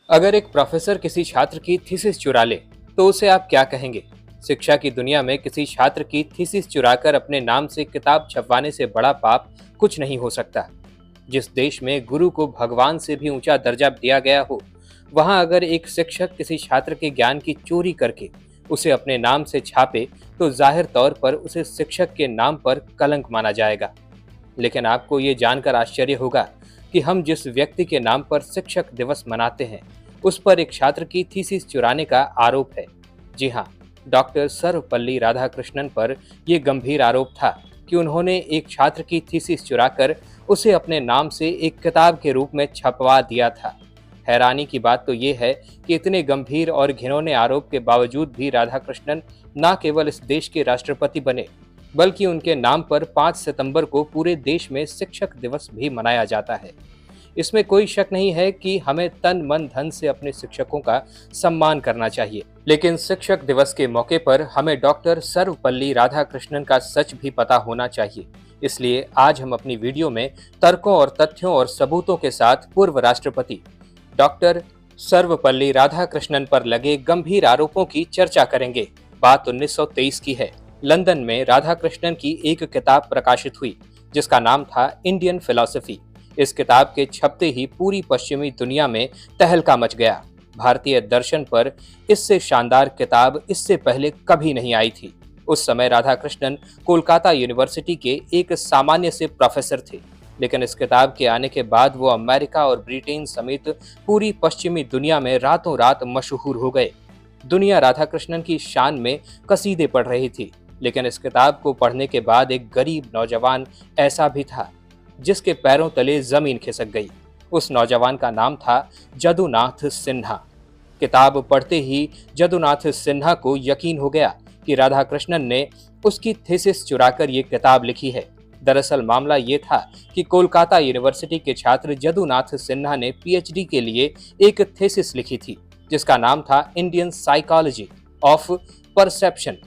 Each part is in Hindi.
अगर एक प्रोफेसर किसी छात्र की थीसिस चुरा ले तो उसे आप क्या कहेंगे? शिक्षा की दुनिया में किसी छात्र की थीसिस चुराकर अपने नाम से किताब छपवाने से बड़ा पाप कुछ नहीं हो सकता। जिस देश में गुरु को भगवान से भी ऊंचा दर्जा दिया गया हो, वहां अगर एक शिक्षक किसी छात्र के ज्ञान की चोरी करके उसे अपने नाम से छापे तो जाहिर तौर पर उसे शिक्षक के नाम पर कलंक माना जाएगा। लेकिन आपको ये जानकर आश्चर्य होगा कि हम जिस व्यक्ति के नाम पर शिक्षक दिवस मनाते हैं, उस पर एक छात्र की थीसिस चुराने का आरोप है। जी हाँ, डॉक्टर सर्वपल्ली राधाकृष्णन पर यह गंभीर आरोप था कि उन्होंने एक छात्र की थीसिस चुराकर उसे अपने नाम से एक किताब के रूप में छपवा दिया था। हैरानी की बात तो ये है कि इतने गंभीर और घिनौने आरोप के बावजूद भी राधाकृष्णन न केवल इस देश के राष्ट्रपति बने, बल्कि उनके नाम पर 5 सितंबर को पूरे देश में शिक्षक दिवस भी मनाया जाता है। इसमें कोई शक नहीं है कि हमें तन मन धन से अपने शिक्षकों का सम्मान करना चाहिए, लेकिन शिक्षक दिवस के मौके पर हमें डॉक्टर सर्वपल्ली राधाकृष्णन का सच भी पता होना चाहिए। इसलिए आज हम अपनी वीडियो में तर्कों और तथ्यों और सबूतों के साथ पूर्व राष्ट्रपति डॉक्टर सर्वपल्ली राधाकृष्णन पर लगे गंभीर आरोपों की चर्चा करेंगे। बात 1923 की है। लंदन में राधाकृष्णन की एक किताब प्रकाशित हुई जिसका नाम था इंडियन फिलॉसफी। इस किताब के छपते ही पूरी पश्चिमी दुनिया में तहलका मच गया। भारतीय दर्शन पर इससे शानदार किताब इससे पहले कभी नहीं आई थी। उस समय राधाकृष्णन कोलकाता यूनिवर्सिटी के एक सामान्य से प्रोफेसर थे, लेकिन इस किताब के आने के बाद वो अमेरिका और ब्रिटेन समेत पूरी पश्चिमी दुनिया में रातों रात मशहूर हो गए। दुनिया राधाकृष्णन की शान में कसीदे पढ़ रही थी, लेकिन इस किताब को पढ़ने के बाद एक गरीब नौजवान ऐसा भी था जिसके पैरों तले जमीन खिसक गई। उस नौजवान का नाम था जदुनाथ सिन्हा। किताब पढ़ते ही जदुनाथ सिन्हा को यकीन हो गया कि राधाकृष्णन ने उसकी थीसिस चुराकर ये किताब लिखी है। दरअसल मामला ये था कि कोलकाता यूनिवर्सिटी के छात्र जदुनाथ सिन्हा ने पीएचडी के लिए एक थीसिस लिखी थी जिसका नाम था इंडियन साइकोलॉजी ऑफ परसेप्शन।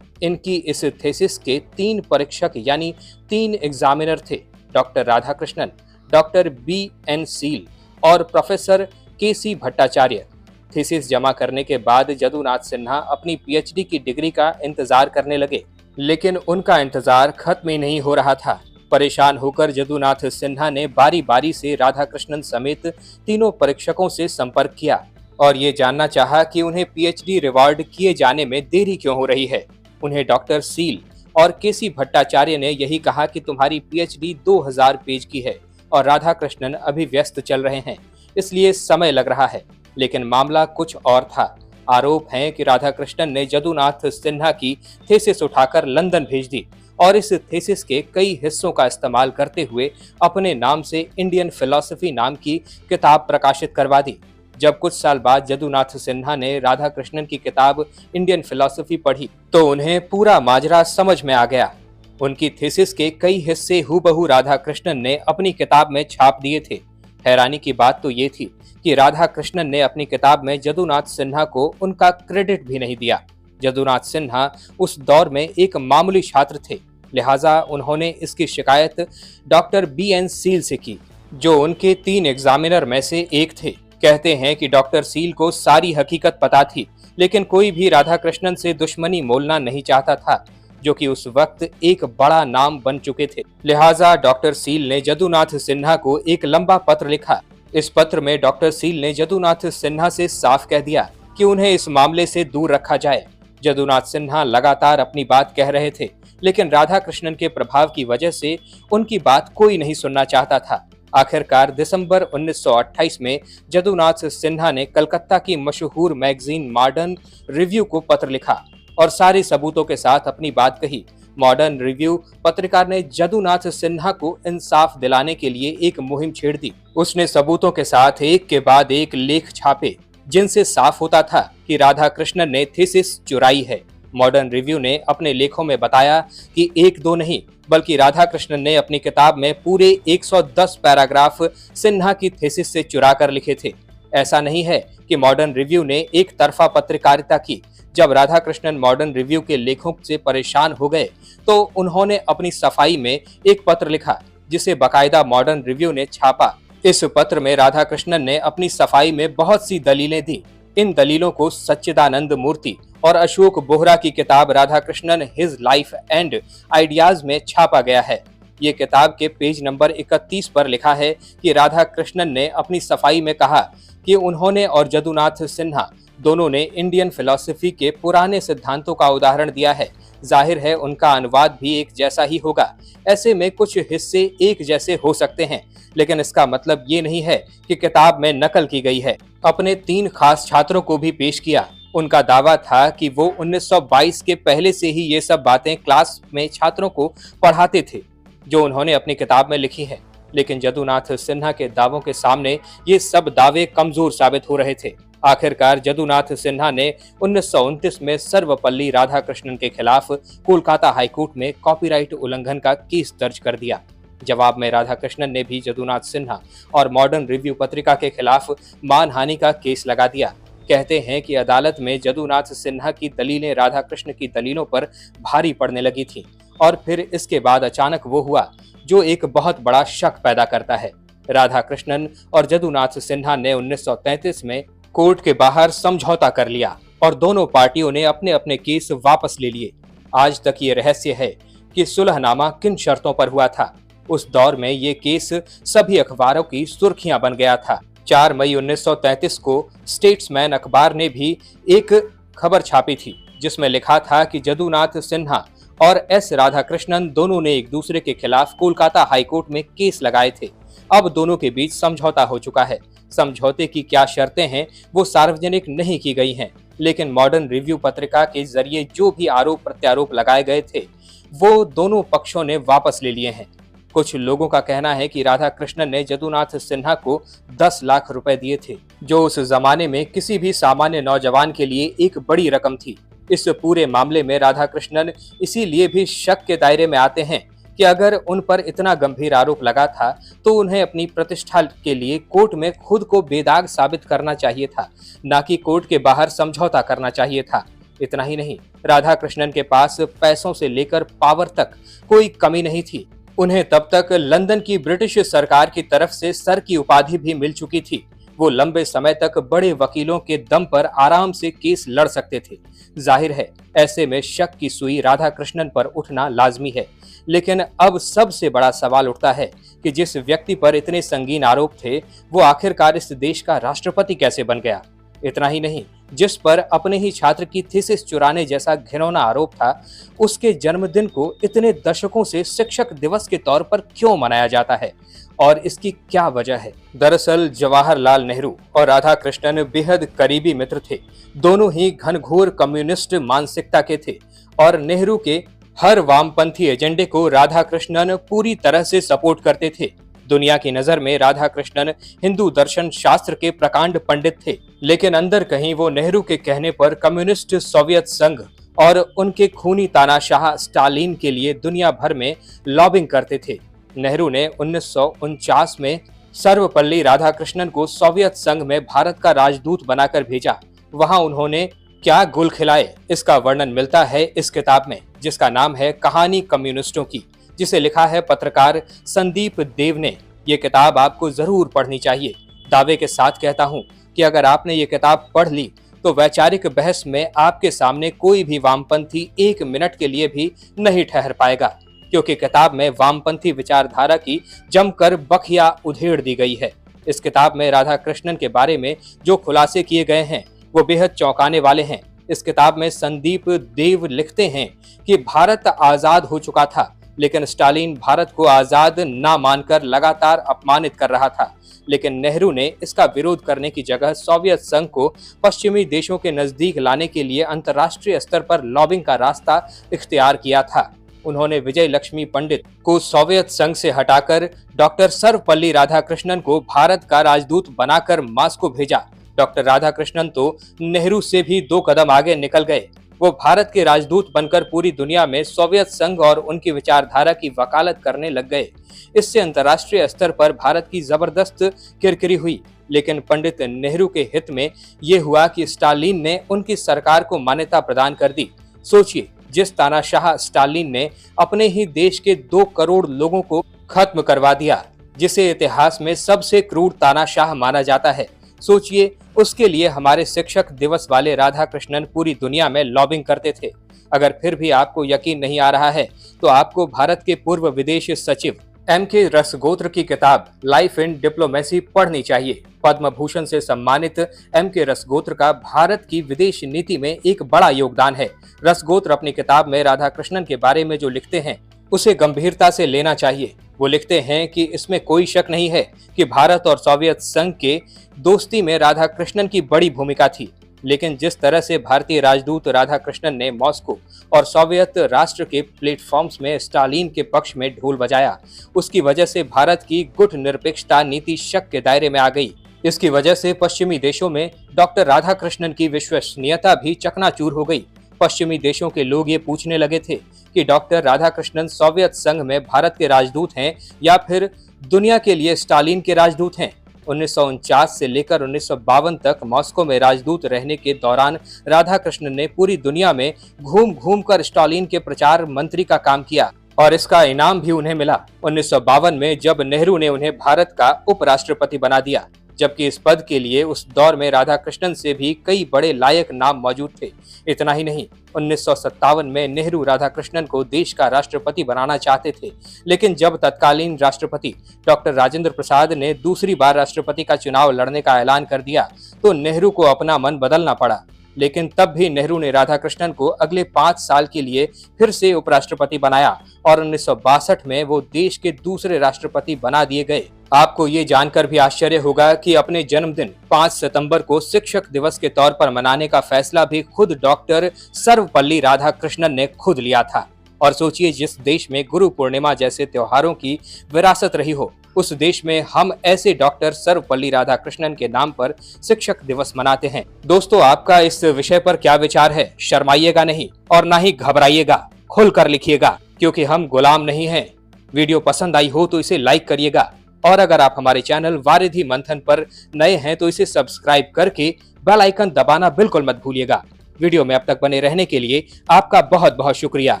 इनकी इस थीसिस के 3 परीक्षक यानी 3 एग्जामिनर थे, doctor Radhakrishnan, doctor BN seal और प्रोफेसर KC भट्टाचार्य। थीसिस जमा करने के बाद जदुनाथ सिन्हा अपनी पीएचडी की डिग्री का इंतजार करने लगे, लेकिन उनका इंतजार खत्म ही नहीं हो रहा था। परेशान होकर जदुनाथ सिन्हा ने बारी बारी से राधाकृष्णन समेत तीनों परीक्षकों से संपर्क किया और ये जानना चाहा कि उन्हें पीएचडी रिवॉर्ड किए जाने में देरी क्यों हो रही है। उन्हें डॉक्टर सील और KC भट्टाचार्य ने यही कहा कि तुम्हारी पीएचडी 2000 पेज की है और राधाकृष्णन अभी व्यस्त चल रहे हैं, इसलिए समय लग रहा है। लेकिन मामला कुछ और था। आरोप है कि राधाकृष्णन ने जदुनाथ सिन्हा की थीसिस उठाकर लंदन भेज दी और इस थीसिस के कई हिस्सों का इस्तेमाल करते हुए अपने नाम से इंडियन फिलॉसफी नाम की किताब प्रकाशित करवा दी। जब कुछ साल बाद जदुनाथ सिन्हा ने राधाकृष्णन की किताब इंडियन फिलॉसफी पढ़ी तो उन्हें पूरा माजरा समझ में आ गया। उनकी थीसिस के कई हिस्से हूबहू राधाकृष्णन ने अपनी किताब में छाप दिए थे। हैरानी की बात तो ये थी कि राधाकृष्णन ने अपनी किताब में जदुनाथ सिन्हा को उनका क्रेडिट भी नहीं दिया। जदुनाथ सिन्हा उस दौर में एक मामूली छात्र थे, लिहाजा उन्होंने इसकी शिकायत डॉक्टर BN सील से की, जो उनके 3 एग्जामिनर में से एक थे। कहते हैं कि डॉक्टर सील को सारी हकीकत पता थी, लेकिन कोई भी राधाकृष्णन से दुश्मनी मोलना नहीं चाहता था, जो कि उस वक्त एक बड़ा नाम बन चुके थे। लिहाजा डॉक्टर सील ने जदुनाथ सिन्हा को एक लंबा पत्र लिखा। इस पत्र में डॉक्टर सील ने जदुनाथ सिन्हा से साफ कह दिया कि उन्हें इस मामले से दूर रखा जाए। जदुनाथ सिन्हा लगातार अपनी बात कह रहे थे, लेकिन राधाकृष्णन के प्रभाव की वजह से उनकी बात कोई नहीं सुनना चाहता था। आखिरकार दिसंबर 1928 में जदुनाथ सिन्हा ने कलकत्ता की मशहूर मैगजीन मॉडर्न रिव्यू को पत्र लिखा और सारे सबूतों के साथ अपनी बात कही। मॉडर्न रिव्यू पत्रिका ने जदुनाथ सिन्हा को इंसाफ दिलाने के लिए एक मुहिम छेड़ दी। उसने सबूतों के साथ एक के बाद एक लेख छापे जिनसे साफ होता था कि राधाकृष्णन ने थीसिस चुराई है। मॉडर्न रिव्यू ने अपने लेखों में बताया कि 1-2 नहीं बल्कि राधाकृष्णन ने अपनी किताब में पूरे 110 पैराग्राफ सिन्हा की थीसिस से चुरा कर लिखे थे। ऐसा नहीं है कि मॉडर्न रिव्यू ने एक तरफा पत्रकारिता की। जब राधाकृष्णन मॉडर्न रिव्यू के लेखों से परेशान हो गए तो उन्होंने अपनी सफाई में एक पत्र लिखा जिसे बाकायदा मॉडर्न रिव्यू ने छापा इस पत्र में राधाकृष्णन ने अपनी सफाई में बहुत सी दलीलें दी। इन दलीलों को सच्चिदानंद मूर्ति और अशोक बोहरा की किताब Radhakrishnan his life and ideas में छापा गया है। ये किताब के पेज नंबर 31 पर लिखा है कि राधाकृष्णन ने अपनी सफाई में कहा कि उन्होंने और जदुनाथ सिन्हा दोनों ने इंडियन फिलॉसफी के पुराने सिद्धांतों का उदाहरण दिया है। जाहिर है उनका अनुवाद भी एक जैसा ही होगा। ऐसे में कुछ हिस्से एक जैसे हो सकते हैं, लेकिन इसका मतलब ये नहीं है कि किताब में नकल की गई है। अपने 3 खास छात्रों को भी पेश किया। उनका दावा था कि वो 1922 के पहले से ही ये सब बातें क्लास में छात्रों को पढ़ाते थे जो उन्होंने अपनी किताब में लिखी है। लेकिन जदुनाथ सिन्हा के दावों के सामने ये सब दावे कमजोर साबित हो रहे थे। आखिरकार जदुनाथ सिन्हा ने 1929 में सर्वपल्ली राधाकृष्णन के खिलाफ कोलकाता हाईकोर्ट में कॉपीराइट उल्लंघन का केस दर्ज कर दिया। जवाब में राधाकृष्णन ने भी जदुनाथ सिन्हा और मॉडर्न रिव्यू पत्रिका के खिलाफ मानहानि का केस लगा दिया। कहते हैं कि अदालत में जदुनाथ सिन्हा की दलीलें राधाकृष्ण की दलीलों पर भारी पड़ने लगी थी और फिर इसके बाद अचानक वो हुआ जो एक बहुत बड़ा शक पैदा करता है। राधाकृष्णन और जदुनाथ सिन्हा ने 1933 में कोर्ट के बाहर समझौता कर लिया और दोनों पार्टियों ने अपने अपने केस वापस ले लिए। आज तक ये रहस्य है कि सुलहनामा किन शर्तों पर हुआ था। उस दौर में ये केस सभी अखबारों की सुर्खियां बन गया था। 4 मई 1933 को स्टेट्समैन अखबार ने भी एक खबर छापी थी जिसमें लिखा था कि जदुनाथ सिन्हा और एस राधाकृष्णन दोनों ने एक दूसरे के खिलाफ कोलकाता हाईकोर्ट में केस लगाए थे। अब दोनों के बीच समझौता हो चुका है। समझौते की क्या शर्तें हैं वो सार्वजनिक नहीं की गई हैं, लेकिन मॉडर्न रिव्यू पत्रिका के जरिए जो भी आरोप प्रत्यारोप लगाए गए थे वो दोनों पक्षों ने वापस ले लिए हैं। कुछ लोगों का कहना है कि राधाकृष्णन ने जदुनाथ सिन्हा को 10 लाख रुपए दिए थे, जो उस जमाने में किसी भी सामान्य नौजवान के लिए एक बड़ी रकम थी। इस पूरे मामले में राधाकृष्णन इसीलिए भी शक के दायरे में आते हैं कि अगर उन पर इतना गंभीर आरोप लगा था तो उन्हें अपनी प्रतिष्ठा के लिए कोर्ट में खुद को बेदाग साबित करना चाहिए था, न कि कोर्ट के बाहर समझौता करना चाहिए था। इतना ही नहीं, राधाकृष्णन के पास पैसों से लेकर पावर तक कोई कमी नहीं थी। उन्हें तब तक लंदन की ब्रिटिश सरकार की तरफ से सर की उपाधि भी मिल चुकी थी। वो लंबे समय तक बड़े वकीलों के दम पर आराम से केस लड़ सकते थे। जाहिर है ऐसे में शक की सुई राधाकृष्णन पर उठना लाजमी है। लेकिन अब सबसे बड़ा सवाल उठता है कि जिस व्यक्ति पर इतने संगीन आरोप थे वो आखिरकार इस देश का राष्ट्रपति कैसे बन गया। इतना ही नहीं, जिस पर अपने ही छात्र की थीसिस चुराने जैसा घिनौना आरोप था, उसके जन्मदिन को इतने दशकों से शिक्षक दिवस के तौर पर क्यों मनाया जाता है और इसकी क्या वजह है। दरअसल जवाहरलाल नेहरू और राधाकृष्णन बेहद करीबी मित्र थे। दोनों ही घनघोर कम्युनिस्ट मानसिकता के थे और नेहरू के हर वामपंथी एजेंडे को राधाकृष्णन पूरी तरह से सपोर्ट करते थे। दुनिया की नजर में राधाकृष्णन हिंदू दर्शन शास्त्र के प्रकांड पंडित थे, लेकिन अंदर कहीं वो नेहरू के कहने पर कम्युनिस्ट सोवियत संघ और उनके खूनी तानाशाह स्टालिन के लिए दुनिया भर में लॉबिंग करते थे। नेहरू ने 1949 में सर्वपल्ली राधाकृष्णन को सोवियत संघ में भारत का राजदूत बनाकर भेजा। वहां उन्होंने क्या गुल खिलाए, इसका वर्णन मिलता है इस किताब में, जिसका नाम है कहानी कम्युनिस्टों की, जिसे लिखा है पत्रकार संदीप देव ने। ये किताब आपको जरूर पढ़नी चाहिए। दावे के साथ कहता हूँ कि अगर आपने ये किताब पढ़ ली तो वैचारिक बहस में आपके सामने कोई भी वामपंथी 1 मिनट के लिए भी नहीं ठहर पाएगा, क्योंकि किताब में वामपंथी विचारधारा की जमकर बखिया उधेड़ दी गई है। इस किताब में राधाकृष्णन के बारे में जो खुलासे किए गए हैं वो बेहद चौंकाने वाले हैं। इस किताब में संदीप देव लिखते हैं कि भारत आजाद हो चुका था, लेकिन स्टालिन भारत को आजाद ना मानकर लगातार अपमानित कर रहा था। लेकिन नेहरू ने इसका विरोध करने की जगह सोवियत संघ को पश्चिमी देशों के नजदीक लाने के लिए अंतर्राष्ट्रीय स्तर पर लॉबिंग का रास्ता इख्तियार किया था। उन्होंने विजय लक्ष्मी पंडित को सोवियत संघ से हटाकर डॉक्टर सर्वपल्ली राधाकृष्णन को भारत का राजदूत बनाकर मास्को भेजा। डॉक्टर राधाकृष्णन तो नेहरू से भी 2 कदम आगे निकल गए। वो भारत के राजदूत बनकर पूरी दुनिया में सोवियत संघ और उनकी विचारधारा की वकालत करने लग गए। इससे अंतर्राष्ट्रीय स्तर पर भारत की जबरदस्त किरकिरी हुई। लेकिन पंडित नेहरू के हित में ये हुआ कि स्टालिन ने उनकी सरकार को मान्यता प्रदान कर दी। सोचिए, जिस तानाशाह स्टालिन ने अपने ही देश के 2 करोड़ लोगों को खत्म करवा दिया, जिसे इतिहास में सबसे क्रूर तानाशाह माना जाता है। सोचिए, उसके लिए हमारे शिक्षक दिवस वाले राधाकृष्णन पूरी दुनिया में लॉबिंग करते थे। अगर फिर भी आपको यकीन नहीं आ रहा है तो आपको भारत के पूर्व विदेश सचिव M.K. रसगोत्र की किताब लाइफ इन डिप्लोमेसी पढ़नी चाहिए। पद्म भूषण से सम्मानित M.K. रसगोत्र का भारत की विदेश नीति में एक बड़ा योगदान है। रसगोत्र अपनी किताब में राधाकृष्णन के बारे में जो लिखते हैं उसे गंभीरता से लेना चाहिए। वो लिखते हैं कि इसमें कोई शक नहीं है कि भारत और सोवियत संघ के दोस्ती में राधाकृष्णन की बड़ी भूमिका थी, लेकिन जिस तरह से भारतीय राजदूत राधाकृष्णन ने मॉस्को और सोवियत राष्ट्र के प्लेटफॉर्म्स में स्टालिन के पक्ष में ढोल बजाया, उसकी वजह से भारत की गुट निरपेक्षता नीति शक के दायरे में आ गई। इसकी वजह से पश्चिमी देशों में डॉक्टर राधाकृष्णन की विश्वसनीयता भी चकनाचूर हो गई। पश्चिमी देशों के लोग ये पूछने लगे थे कि डॉक्टर राधाकृष्णन सोवियत संघ में भारत के राजदूत हैं या फिर दुनिया के लिए स्टालिन के राजदूत हैं। 1949 से लेकर 1952 तक मॉस्को में राजदूत रहने के दौरान राधाकृष्णन ने पूरी दुनिया में घूम घूम कर स्टालिन के प्रचार मंत्री का काम किया और इसका इनाम भी उन्हें मिला। 1952 में जब नेहरू ने उन्हें भारत का उपराष्ट्रपति बना दिया, जबकि इस पद के लिए उस दौर में राधाकृष्णन से भी कई बड़े लायक नाम मौजूद थे। इतना ही नहीं, 1957 में नेहरू राधाकृष्णन को देश का राष्ट्रपति बनाना चाहते थे, लेकिन जब तत्कालीन राष्ट्रपति डॉक्टर राजेंद्र प्रसाद ने दूसरी बार राष्ट्रपति का चुनाव लड़ने का ऐलान कर दिया तो नेहरू को अपना मन बदलना पड़ा। लेकिन तब भी नेहरू ने राधाकृष्णन को अगले 5 साल के लिए फिर से उपराष्ट्रपति बनाया और 1962 में वो देश के दूसरे राष्ट्रपति बना दिए गए। आपको ये जानकर भी आश्चर्य होगा कि अपने जन्मदिन 5 सितंबर को शिक्षक दिवस के तौर पर मनाने का फैसला भी खुद डॉक्टर सर्वपल्ली राधाकृष्णन ने खुद लिया था। और सोचिए, जिस देश में गुरु पूर्णिमा जैसे त्योहारों की विरासत रही हो, उस देश में हम ऐसे डॉक्टर सर्वपल्ली राधाकृष्णन के नाम पर शिक्षक दिवस मनाते हैं। दोस्तों, आपका इस विषय पर क्या विचार है? शर्माइएगा नहीं और ना ही घबराइएगा, खुलकर लिखिएगा, क्योंकि हम गुलाम नहीं हैं। वीडियो पसंद आई हो तो इसे लाइक करिएगा और अगर आप हमारे चैनल वारिधि मंथन पर नए हैं तो इसे सब्सक्राइब करके बेल आइकन दबाना बिल्कुल मत भूलिएगा। वीडियो में अब तक बने रहने के लिए आपका बहुत बहुत शुक्रिया।